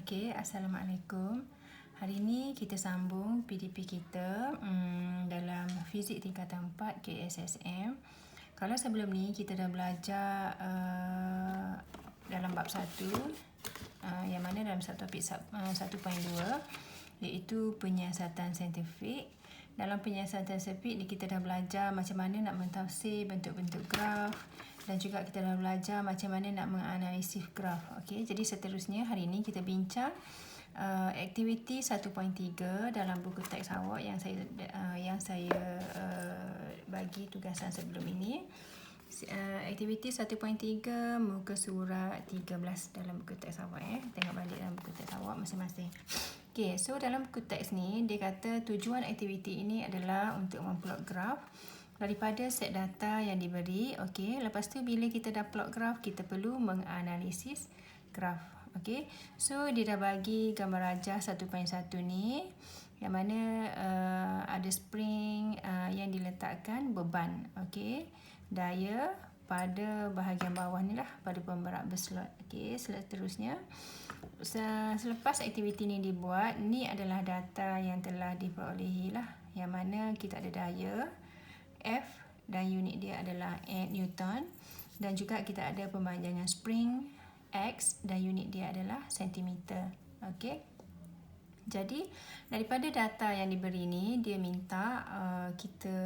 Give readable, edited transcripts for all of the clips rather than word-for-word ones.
Okey, Assalamualaikum. Hari ini kita sambung PDP kita dalam Fizik tingkatan 4 KSSM. Kalau sebelum ni kita dah belajar dalam bab 1, yang mana dalam satu topik 1.2 iaitu penyiasatan saintifik. Dalam penyiasatan saintifik ni kita dah belajar macam mana nak mentafsir bentuk-bentuk graf dan juga kita dah belajar macam mana nak menganalisis graf. Okey, jadi seterusnya hari ini kita bincang aktiviti 1.3 dalam buku teks awak yang saya bagi tugasan sebelum ini. Aktiviti 1.3 muka surat 13 dalam buku teks awak. Tengok balik dalam buku teks awak masing-masing. Okey, so dalam buku teks ni dia kata tujuan aktiviti ini adalah untuk memplot graf daripada set data yang diberi. Okey, lepas tu bila kita dah plot graf, kita perlu menganalisis graf. Okey, so dia dah bagi gambar rajah 1.1 ni yang mana ada spring yang diletakkan beban. Okey, daya pada bahagian bawah ni lah, pada pemberat berslot. Okey, seterusnya selepas aktiviti ni dibuat, ni adalah data yang telah diperolehi lah, yang mana kita ada daya F dan unit dia adalah Newton, dan juga kita ada pemanjangan spring X dan unit dia adalah sentimeter. Okey, jadi daripada data yang diberi ni dia minta kita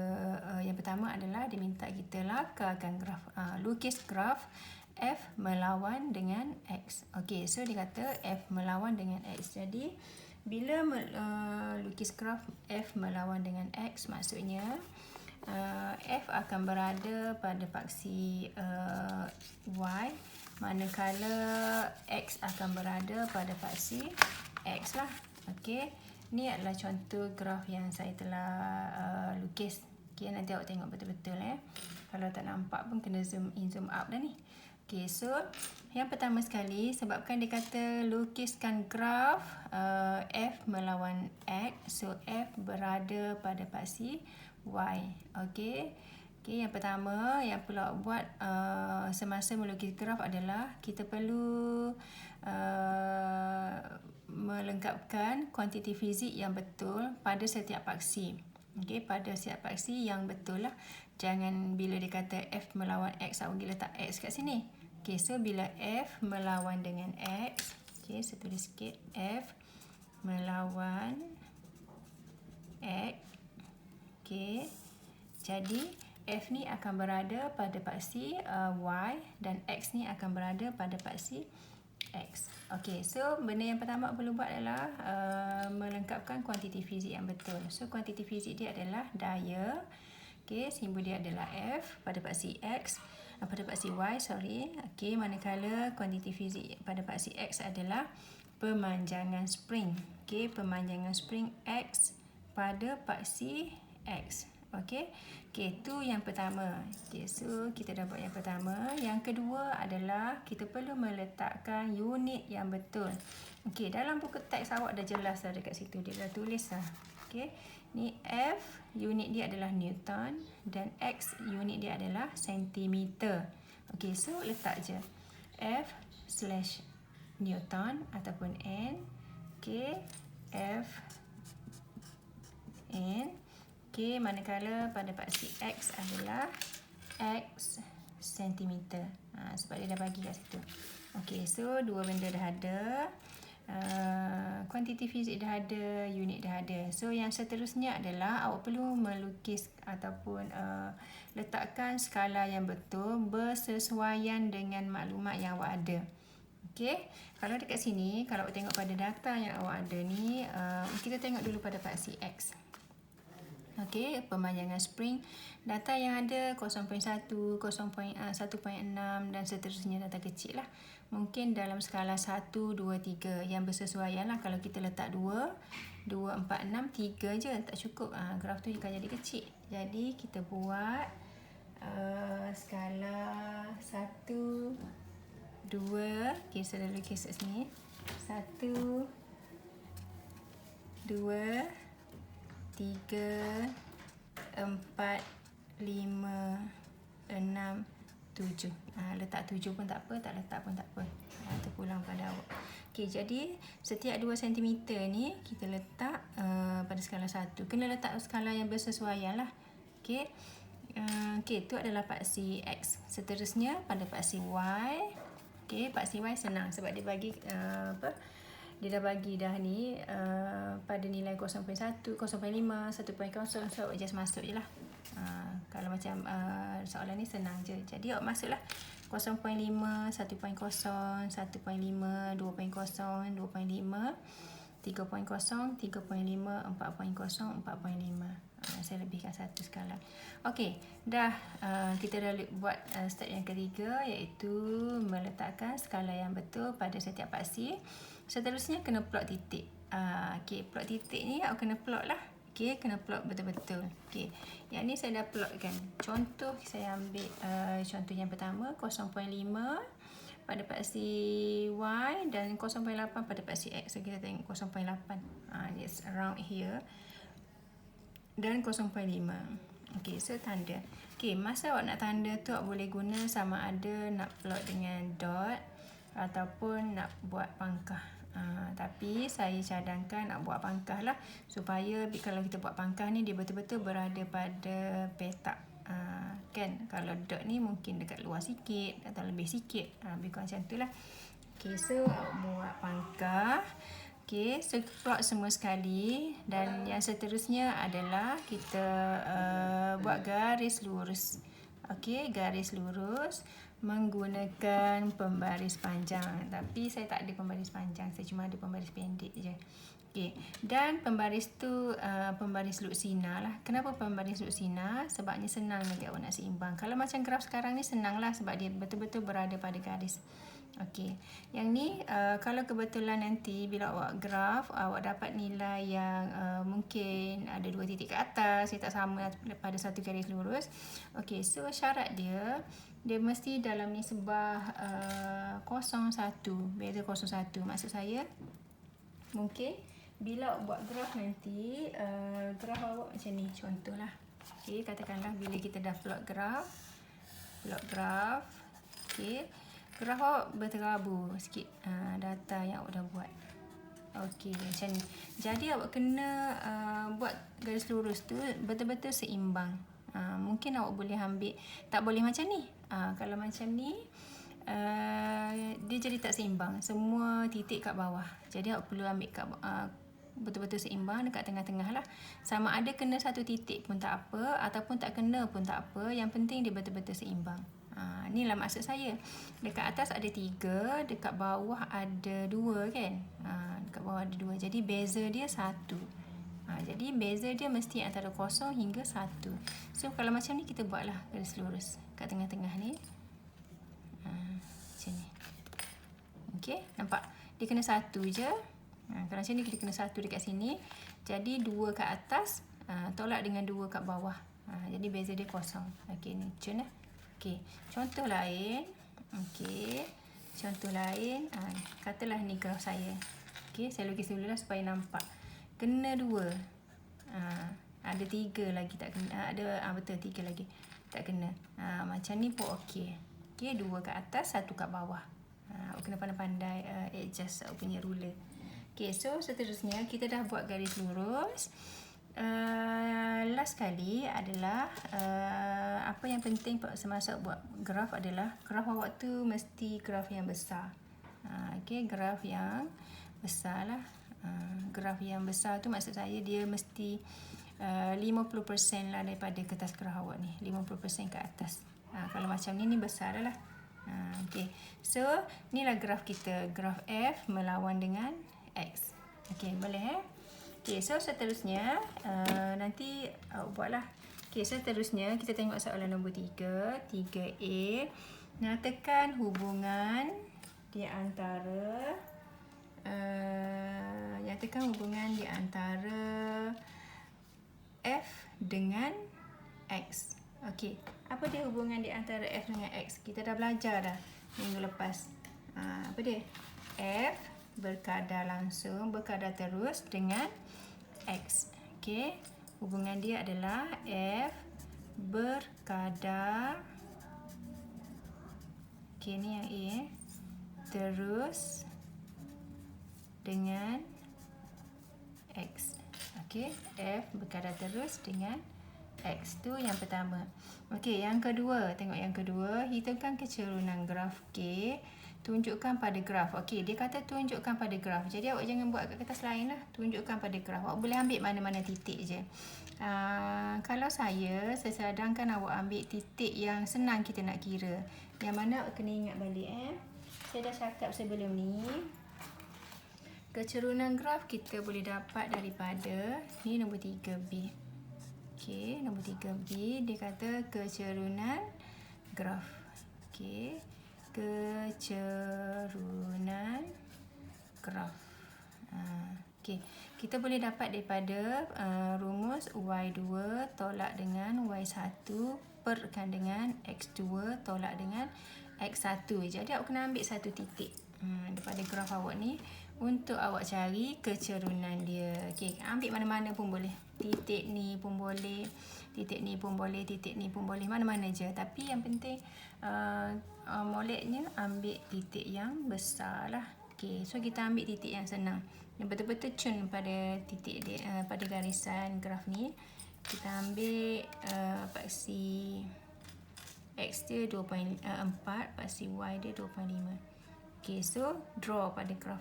yang pertama adalah dia minta kita lakarkan graf, lukis graf F melawan dengan X. Okey, so dia kata F melawan dengan X. Jadi bila lukis graf F melawan dengan X, maksudnya F akan berada pada paksi Y, manakala X akan berada pada paksi X lah. Okey, ni adalah contoh graf yang saya telah lukis. Okey, nanti awak tengok betul-betul Kalau tak nampak pun kena zoom in zoom out dah ni. Okey, so yang pertama sekali, sebabkan dia kata lukiskan graf F melawan X, so F berada pada paksi Y. Okey. Okey, yang pertama yang perlu awak buat semasa melukis graf adalah kita perlu melengkapkan kuantiti fizik yang betul pada setiap paksi. Okey, pada setiap paksi yang betul lah. Jangan bila dia kata F melawan X, awak pergi letak X kat sini. Okey, so bila F melawan dengan X, okey, saya tulis sikit, F melawan X. Okey, jadi F ni akan berada pada paksi Y dan X ni akan berada pada paksi X. Okey, so benda yang pertama perlu buat adalah melengkapkan kuantiti fizik yang betul. So kuantiti fizik dia adalah daya. Okey, simbol dia adalah F pada paksi X, pada paksi Y, sorry. Okey, manakala kuantiti fizik pada paksi X adalah pemanjangan spring. Okey, pemanjangan spring X pada paksi X. Okey. Okey, itu yang pertama. Okey, so kita dah buat yang pertama. Yang kedua adalah kita perlu meletakkan unit yang betul. Okey, dalam buku teks awak dah jelas dah dekat situ. Dia dah tulis dah. Okey. Ni F unit dia adalah Newton dan X unit dia adalah sentimeter. Okey, so letak je F slash Newton ataupun N. Okey, F N. Okey, manakala pada paksi X adalah X sentimeter. Sebab dia dah bagi kat situ. Okey, so dua benda dah ada. Kuantiti fizik dah ada, unit dah ada. So yang seterusnya adalah awak perlu melukis ataupun letakkan skala yang betul bersesuaian dengan maklumat yang awak ada. Okey, kalau dekat sini, kalau awak tengok pada data yang awak ada ni, kita tengok dulu pada paksi X. Okey, pemanjangan spring, data yang ada 0.1, 1.6 dan seterusnya, data kecil lah. Mungkin dalam skala 1, 2, 3 yang bersesuaian lah. Kalau kita letak 2, 4, 6, 3 je tak cukup. Graf tu akan jadi kecil. Jadi kita buat skala 1, 2. Okay, saya dah lukis kat sini. 1, 2, 3, 4, 5, 6, 7. Letak 7 pun tak apa, tak letak pun tak apa. Terpulang pada awak. Okey, jadi setiap 2 cm ni kita letak pada skala 1. Kena letak skala yang bersesuaian lah. Okey. Okey, itu adalah paksi X. Seterusnya pada paksi Y. Okey, paksi Y senang sebab dia bagi dia dah bagi dah ni pada nilai 0.1, 0.5, 1.0, so just masuk je lah. Kalau macam soalan ni senang je. Jadi awak masuklah 0.5, 1.0, 1.5, 2.0, 2.5, 3.0, 3.5, 4.0, 4.0. Saya lebihkan satu skala. Okey, dah kita dah buat step yang ketiga, iaitu meletakkan skala yang betul pada setiap paksi. Seterusnya kena plot titik. Okey, plot titik ni awak kena plot lah. Okey, kena plot betul-betul. Okey, yang ni saya dah plotkan. Contoh saya ambil contoh yang pertama 0.5 pada paksi Y dan 0.8 pada paksi X. So kita tengok 0.8. It's around here. Dan 0.5. Okey, so tanda. Okey, masa awak nak tanda tu awak boleh guna sama ada nak plot dengan dot ataupun nak buat pangkah. Tapi saya cadangkan nak buat pangkah lah, supaya kalau kita buat pangkah ni dia betul-betul berada pada petak. Kan, kalau dot ni mungkin dekat luar sikit atau lebih sikit, lebih kurang macam tu lah. Okey, so awak buat pangkah. Okey, so plot semua sekali, dan yang seterusnya adalah kita buat garis lurus. Okey, garis lurus menggunakan pembaris panjang. Tapi saya tak ada pembaris panjang, saya cuma ada pembaris pendek je. Okey, dan pembaris tu pembaris luksina lah. Kenapa pembaris luksina? Sebabnya senang bagi awak nak seimbang. Kalau macam graf sekarang ni senang lah sebab dia betul-betul berada pada garis. Okey, yang ni kalau kebetulan nanti bila awak graf, awak dapat nilai yang mungkin ada 2 titik ke atas, dia tak sama pada satu garis lurus. Okey, so syarat dia mesti dalam nisbah 0,1, beza 0,1. Maksud saya, mungkin bila awak buat graf nanti, graf awak macam ni, contohlah. Okey, katakanlah bila kita dah plot graf. Okey, graf awak berterabur sikit data yang awak dah buat. Okey, macam ni. Jadi awak kena buat garis lurus tu betul-betul seimbang. Mungkin awak boleh ambil, tak boleh macam ni. Kalau macam ni dia jadi tak seimbang, semua titik kat bawah. Jadi awak perlu ambil kat betul-betul seimbang dekat tengah-tengah lah. Sama ada kena satu titik pun tak apa, ataupun tak kena pun tak apa. Yang penting dia betul-betul seimbang. Inilah maksud saya. Dekat atas ada 3, dekat bawah ada 2 kan. Dekat bawah ada 2. Jadi beza dia 1. Jadi beza dia mesti antara 0 hingga 1. So kalau macam ni kita buatlah garis lurus kat tengah-tengah ni. Macam ni. Okey, nampak? Dia kena 1 je. Kalau macam ni kita kena 1 dekat sini. Jadi 2 kat atas tolak dengan 2 kat bawah. Jadi beza dia 0. Okey, ni cun lah. Okey, contoh lain. Okey, contoh lain. Katalah ni graf saya. Okey, saya lukis dulu lah supaya nampak. Kena 2. Ada 3 lagi tak kena. Betul 3 lagi tak kena. Macam ni pun okey. Okey, 2 kat atas, 1 kat bawah. Awak kena pandai-pandai adjust awak punya ruler. Okey, so seterusnya kita dah buat garis lurus. Last kali adalah apa yang penting semasa buat graf adalah graf awak tu mesti graf yang besar. Okey, graf yang besar lah. Graf yang besar tu maksud saya dia mesti 50% lah daripada kertas graf awak ni, 50% ke atas. Kalau macam ni besar lah. Okey, so inilah graf kita, graf F melawan dengan X. Okey, boleh Okey, so seterusnya nanti buatlah. Okey, seterusnya kita tengok soalan nombor 3, 3A. Nyatakan hubungan di antara F dengan X. Okey, apa dia hubungan di antara F dengan X? Kita dah belajar dah minggu lepas. Apa dia? F berkadar langsung, berkadar terus dengan X. Okey, hubungan dia adalah F berkadar, okey ni yang A, terus dengan X. Okey, F berkadar terus dengan X. Tu yang pertama. Okey, yang kedua. Tengok yang kedua. Hitungkan kecerunan graf K. Tunjukkan pada graf. Okey, dia kata tunjukkan pada graf. Jadi awak jangan buat kat kertas lain lah. Tunjukkan pada graf. Awak boleh ambil mana-mana titik je. Kalau saya cadangkan awak ambil titik yang senang kita nak kira. Yang mana awak kena ingat balik. Saya dah cakap sebelum ni. Kecerunan graf kita boleh dapat daripada ni nombor 3B. Okey, nombor 3B dia kata kecerunan graf. Okey, kecerunan graf. Okey, kita boleh dapat daripada rumus Y2 tolak dengan Y1 perkan dengan X2 tolak dengan X1. Jadi awak kena ambil satu titik daripada graf awak ni untuk awak cari kecerunan dia. Okey, ambil mana-mana pun boleh. Titik ni pun boleh, titik ni pun boleh, titik ni pun boleh, mana-mana je. Tapi yang penting moleknya ambil titik yang besar lah. Okey, so kita ambil titik yang senang. Yang betul-betul cun pada titik dia, pada garisan graf ni. Kita ambil paksi X dia 2.4, paksi Y dia 2.5. Okey, so draw pada graf.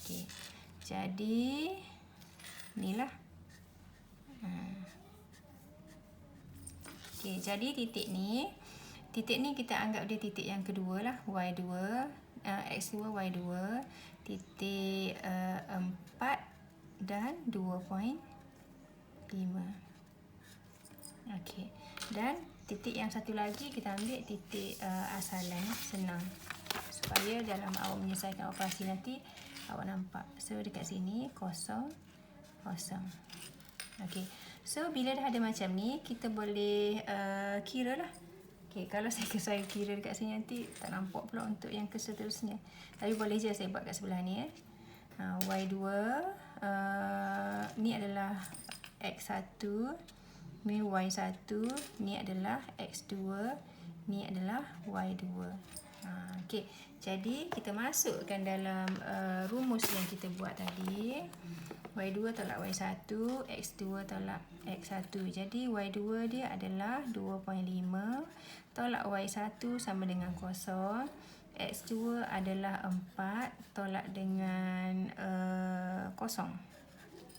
Okey, jadi inilah. Okey, jadi titik ni kita anggap dia titik yang kedua lah. Y2, X2, Y2, titik 4 dan 2.5. Okey, dan titik yang satu lagi kita ambil titik asalan, senang. Supaya dalam awak menyelesaikan operasi nanti awak nampak. So dekat sini kosong, kosong. Okey. So bila dah ada macam ni, kita boleh kira lah. Okey, kalau saya kira dekat sini nanti tak nampak pula untuk yang seterusnya. Tapi boleh je saya buat kat sebelah ni. Y2 ni adalah X1, ni Y1, ni adalah X2, ni adalah Y2. Okey, jadi kita masukkan dalam rumus yang kita buat tadi. Y2 tolak Y1, X2 tolak X1. Jadi Y2 dia adalah 2.5 tolak Y1 sama dengan 0. X2 adalah 4 tolak dengan 0.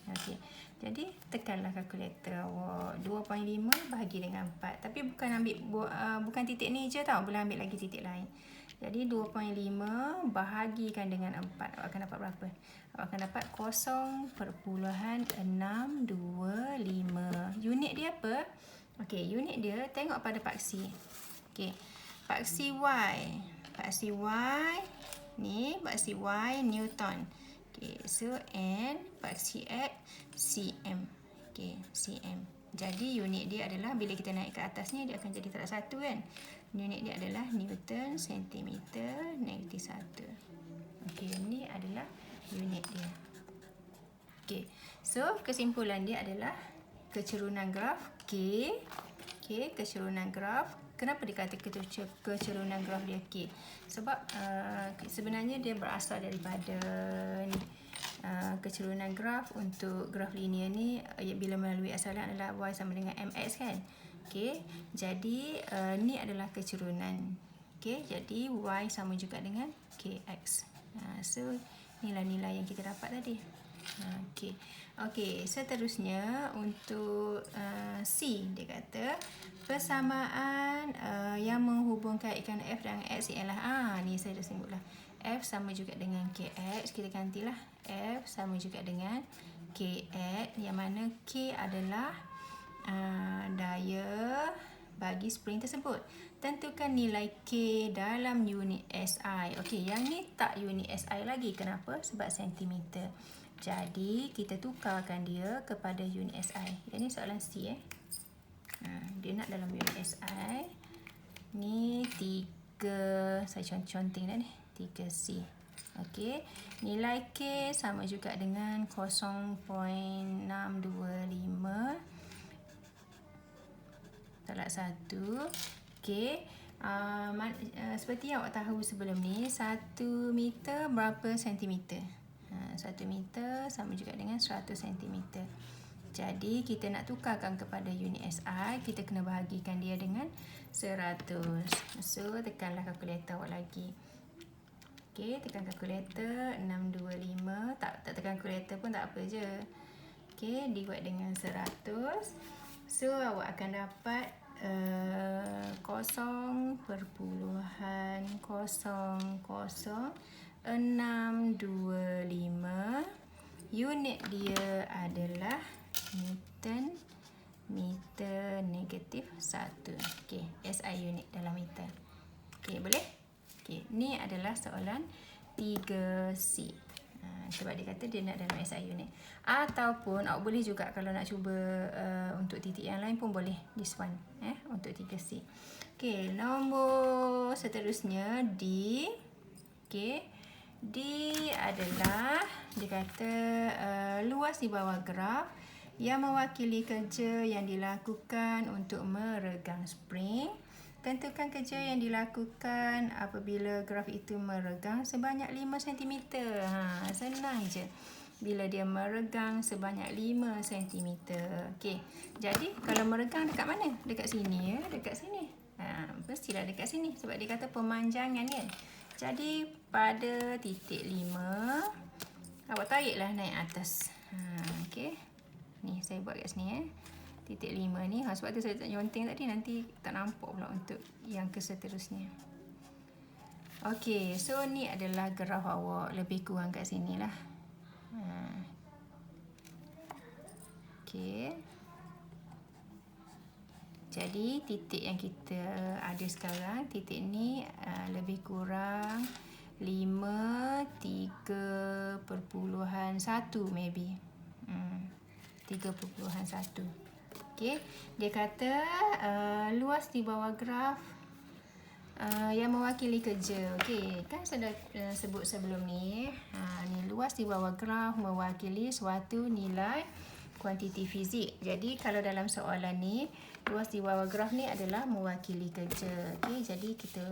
Okey. Jadi tekanlah kalkulator awak. 2.5 bahagi dengan 4. Tapi bukan titik ni je tau, boleh ambil lagi titik lain. Jadi 2.5 bahagikan dengan 4. Awak akan dapat berapa? Awak akan dapat 0.625. Unit dia apa? Okey, unit dia tengok pada paksi. Okey, paksi Y. Paksi Y ni, paksi Y Newton. Okey, so N, paksi X cm. Okey, cm. Jadi unit dia adalah bila kita naik ke atas ni dia akan jadi darab 1 kan. Unit dia adalah Newton sentimeter negatif 1. Okey, ni adalah unit dia. Okey, so kesimpulan dia adalah kecerunan graf K. Okey, kecerunan graf. Kenapa dikata kecerunan graf dia K? Sebab sebenarnya dia berasal daripada ni. Kecerunan graf untuk graf linear ni bila melalui asalan adalah Y sama dengan mx kan. Okey, jadi ni adalah kecerunan. Okey, jadi Y sama juga dengan kx. So nilai-nilai yang kita dapat tadi. Okey. Okey, seterusnya untuk C dia kata persamaan yang menghubungkan ikan F dan X ialah ni saya dah sebutlah. F sama juga dengan kx, kita gantilah. F sama juga dengan kx yang mana K adalah daya bagi spring tersebut. Tentukan nilai K dalam unit SI. Okey, yang ni tak unit SI lagi. Kenapa? Sebab sentimeter. Jadi, kita tukarkan dia kepada unit SI. Ini soalan C. Dia nak dalam unit SI. Ni 3, saya conteng dah ni. 3C. Okey, nilai K sama juga dengan 0.625 tolak 1. Okey, Seperti yang awak tahu sebelum ni, 1 meter berapa sentimeter? 1 meter sama juga dengan 100 sentimeter. Jadi kita nak tukarkan kepada unit SI, kita kena bahagikan dia dengan 100. So tekanlah kalkulator awak lagi. Okey, tekan kalkulator 625. Tak tekan kalkulator pun tak apa je. Okey, divide dengan 100. So awak akan dapat 0.00625. Unit dia adalah Newton meter negatif 1. Okey, SI unit dalam meter. Okey, boleh? Okey, ni adalah soalan 3C. Sebab dia kata dia nak dalam SI unit. Ataupun awak boleh juga kalau nak cuba untuk titik yang lain pun boleh. This one, untuk 3C. Okey, nombor seterusnya D. Okey, D adalah dia kata luas di bawah graf yang mewakili kerja yang dilakukan untuk meregang spring. Tentukan kerja yang dilakukan apabila graf itu meregang sebanyak 5 cm. Senang je. Bila dia meregang sebanyak 5 cm. Okey. Jadi kalau meregang dekat mana? Dekat sini ya, dekat sini. Mestilah dekat sini sebab dia kata pemanjangan kan. Jadi pada titik 5 awak tariklah naik atas. Okey. Ni saya buat kat sini titik 5 ni. Sebab tu saya tak nyonteng tadi, nanti tak nampak pula untuk yang ke seterusnya. Okey, so ni adalah graf awak lebih kurang kat sini lah. Okey. Jadi titik yang kita ada sekarang, titik ni lebih kurang 3.1 maybe. 3.1. Okey, dia kata luas di bawah graf yang mewakili kerja. Okey, kan saya dah sebut sebelum ni. Ni luas di bawah graf mewakili suatu nilai kuantiti fizik. Jadi kalau dalam soalan ni, luas di bawah graf ni adalah mewakili kerja. Okey, jadi kita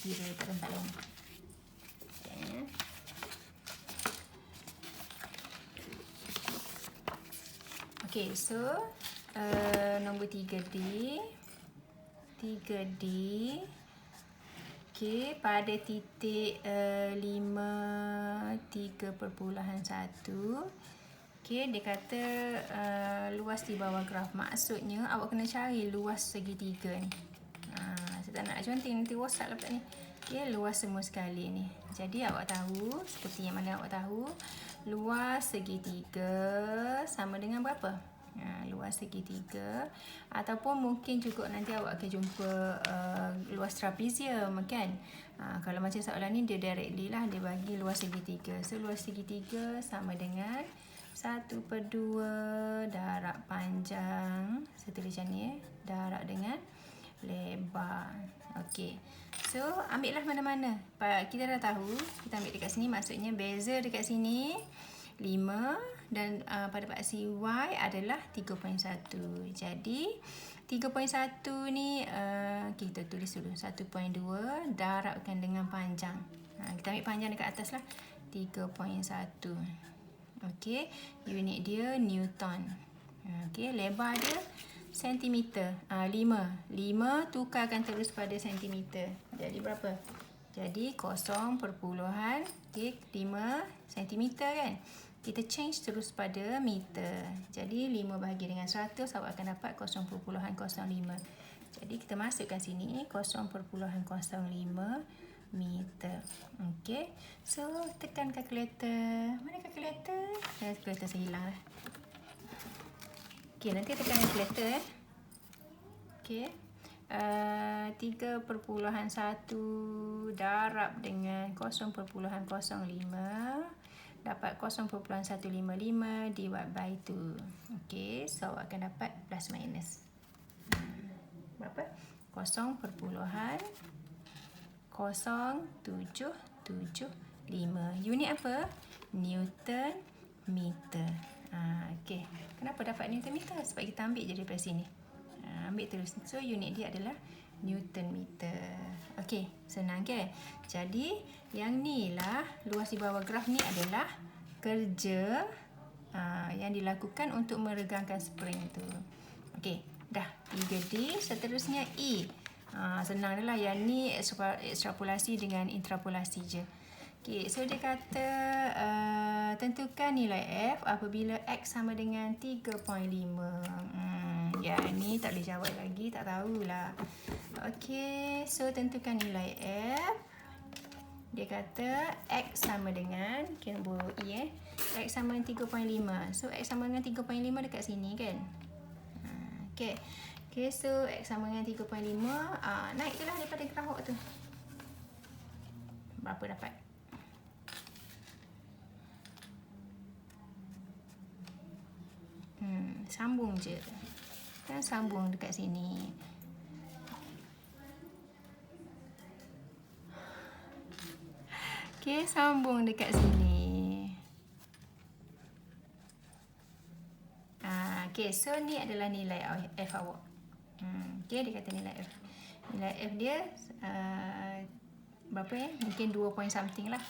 kira kat tempat lain. Okay. Okay, so nombor 3D. 3D. Okay, pada titik 5, 3.1. Okay, dia kata luas di bawah graf. Maksudnya awak kena cari luas segitiga ni. Saya tak nak conteng, nanti rosak lah pula ni. Okay, luas semua sekali ni. Jadi awak tahu, seperti yang mana awak tahu, luas segitiga sama dengan berapa? Luas segitiga. Ataupun mungkin juga nanti awak akan jumpa luas trapezium kan. Kalau macam soalan ni dia directly lah, dia bagi luas segitiga. So luas segitiga sama dengan 1/2 darab panjang. Saya tulis macam ni darab dengan lebar. Okey. So ambillah mana-mana. Kita dah tahu, kita ambil dekat sini, maksudnya beza dekat sini 5 dan pada paksi Y adalah 3.1. Jadi 3.1 ni kita tulis dulu 1.2 darabkan dengan panjang. Kita ambil panjang dekat atas lah, 3.1. Okey, unit dia Newton. Okey, lebar dia sentimeter. 5 tukarkan terus pada sentimeter. Jadi berapa? Jadi 0.5 sentimeter kan. Kita change terus pada meter. Jadi 5 bahagi dengan 100, awak akan dapat 0.05. Jadi kita masukkan sini 0.05 meter. Okey. So tekan kalkulator. Mana kalkulator? Kalkulator saya hilang lah. Okey, nanti tekan kalkulator Okey. 3.1 darab dengan 0.05 dapat 0.155 divide by 2. Okey, so awak akan dapat plus minus. Berapa? 0.0775. Unit apa? Newton meter. Okey. Kenapa dapat Newton meter? Sebab kita ambil je daripada sini. Ambil terus. So unit dia adalah Newton meter. Okey, senang ke? Jadi, yang ni lah, luas di bawah graf ni adalah kerja yang dilakukan untuk meregangkan spring tu. Okey, dah 3D. Seterusnya E. Senang lah, yang ni ekstrapolasi dengan intrapolasi je. Okey, so dia kata tentukan nilai F apabila X sama dengan 3.5. Yang ni tak boleh jawab lagi, tak tahulah. Okey, so tentukan nilai F. Dia kata X sama dengan, kena buat E X sama dengan 3.5. So, X sama dengan 3.5 dekat sini kan? Okey. Okey, so X sama dengan 3.5. Naik je lah daripada graf awak tu. Berapa dapat? Sambung je. Kan sambung dekat sini. Okey, sambung dekat sini. Okey, so ni adalah nilai F awak. Okey, dia kata nilai F. Nilai F dia berapa ya? Mungkin 2 point something lah.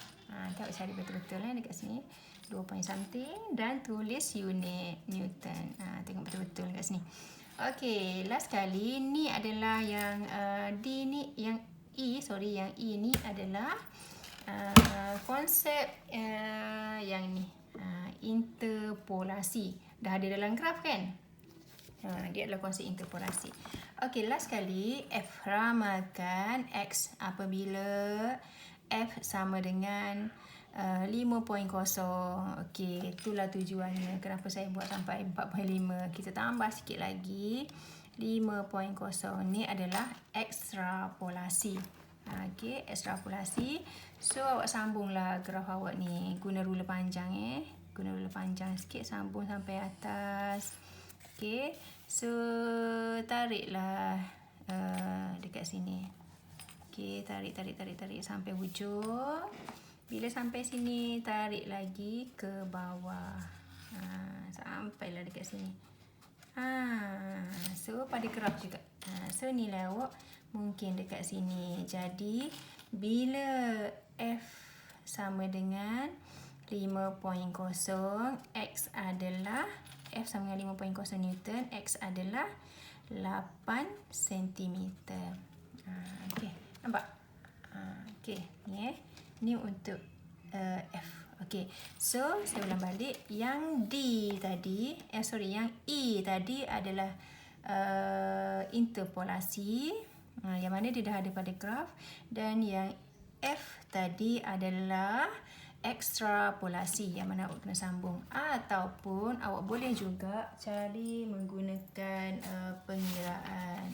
Kita cari betul-betul dekat sini. 2 point something dan tulis unit Newton. Tengok betul-betul dekat sini. Okey, last kali ni adalah yang D ni, yang E ni adalah konsep yang ni, interpolasi. Dah ada dalam graf kan? Dia adalah konsep interpolasi. Okey, last kali F ramalkan X apabila F sama dengan 5.0. Okey, itulah tujuannya. Kenapa saya buat sampai 4.5. Kita tambah sikit lagi. 5.0 ni adalah ekstrapolasi. Okey, ekstrapolasi. So, awak sambunglah graf awak ni. Guna ruler panjang Guna ruler panjang sikit, sambung sampai atas. Okey, so tariklah dekat sini. Okey, tarik sampai hujung. Bila sampai sini, tarik lagi ke bawah. Sampailah dekat sini. So, pada graf juga. So, nilai awak mungkin dekat sini. Jadi, bila F sama dengan 5.0, X adalah, F sama dengan 5.0 Newton, X adalah 8 cm. Okey, nampak? Okey, ni ni untuk F. Okey, so saya ulang balik. Yang D tadi, yang E tadi adalah interpolasi, yang mana dia dah ada pada graf. Dan yang F tadi adalah ekstrapolasi, yang mana awak kena sambung. Ataupun awak boleh juga cari menggunakan pengiraan.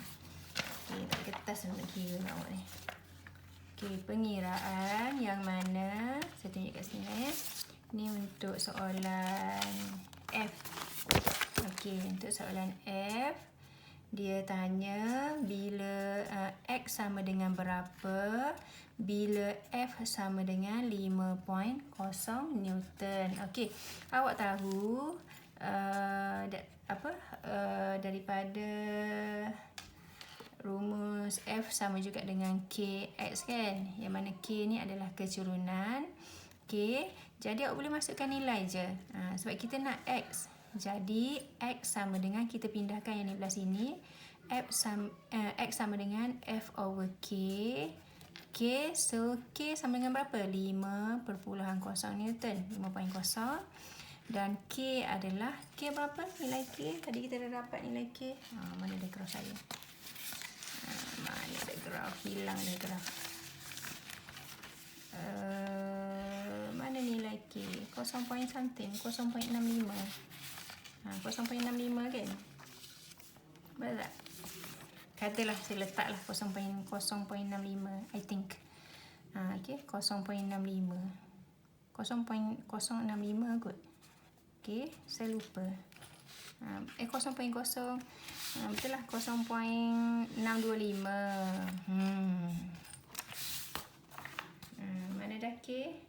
Okey, tak kertas nak kira awak ni. Okey, pengiraan yang mana saya tunjuk kat sini. Ni untuk soalan F. Okey, untuk soalan F, dia tanya bila X sama dengan berapa bila F sama dengan 5.0 Newton. Okey, awak tahu daripada rumus F sama juga dengan KX kan? Yang mana K ni adalah kecurunan. Okey, jadi awak boleh masukkan nilai je. Sebab kita nak X. Jadi X sama dengan, kita pindahkan yang ni belah sini. X sama dengan F over K. K, so K sama dengan berapa? 5.0 Newton. 5.0. Dan K adalah, K berapa? Nilai K. Tadi kita dah dapat nilai K. Mana ada graf saya? Mana ada graf? Hilang ada graf. Mana nilai K? 0 point something. 0.65. 0.65 kan? Betul tak? Katalah saya letaklah 0.65, I think. Okay, 0.65. 0.065 kot. Okay, saya lupa. 0.0. Betul lah, 0.625. Mana dah K?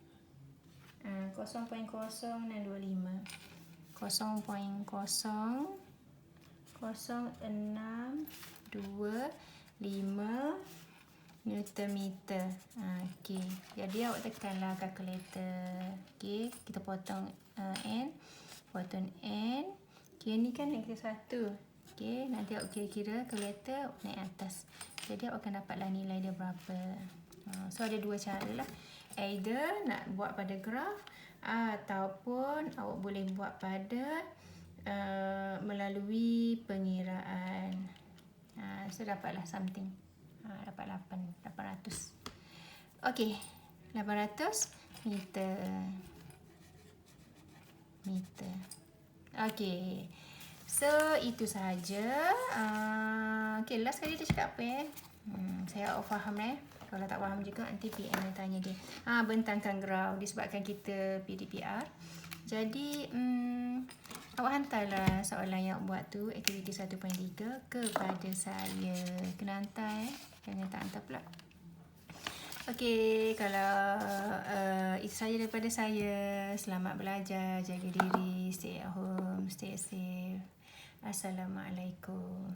0.0625. 0.00625. Newton meter. Okey. Jadi awak tekanlah kalkulator. Okey, kita potong N. Potong N. Okey, ni kan negatif 1. Okey, nanti awak kira-kira kalkulator naik atas. Jadi awak akan dapatlah nilai dia berapa. So ada dua cara lah. Either nak buat pada graf ataupun awak boleh buat pada melalui pengiraan. So dapatlah something. Dapat 800. Okey, 800 meter. Okey. So itu sahaja. Okey, last kali dia cakap apa saya faham Kalau tak faham juga nanti PM yang tanya dia. Bentangkan graf disebabkan kita PDPR. Jadi awak hantarlah soalan yang awak buat tu aktiviti 1.3 kepada saya. Kena hantar jangan tak hantar pula. Okey, kalau itu saja daripada saya. Selamat belajar, jaga diri, stay at home, stay safe. Assalamualaikum.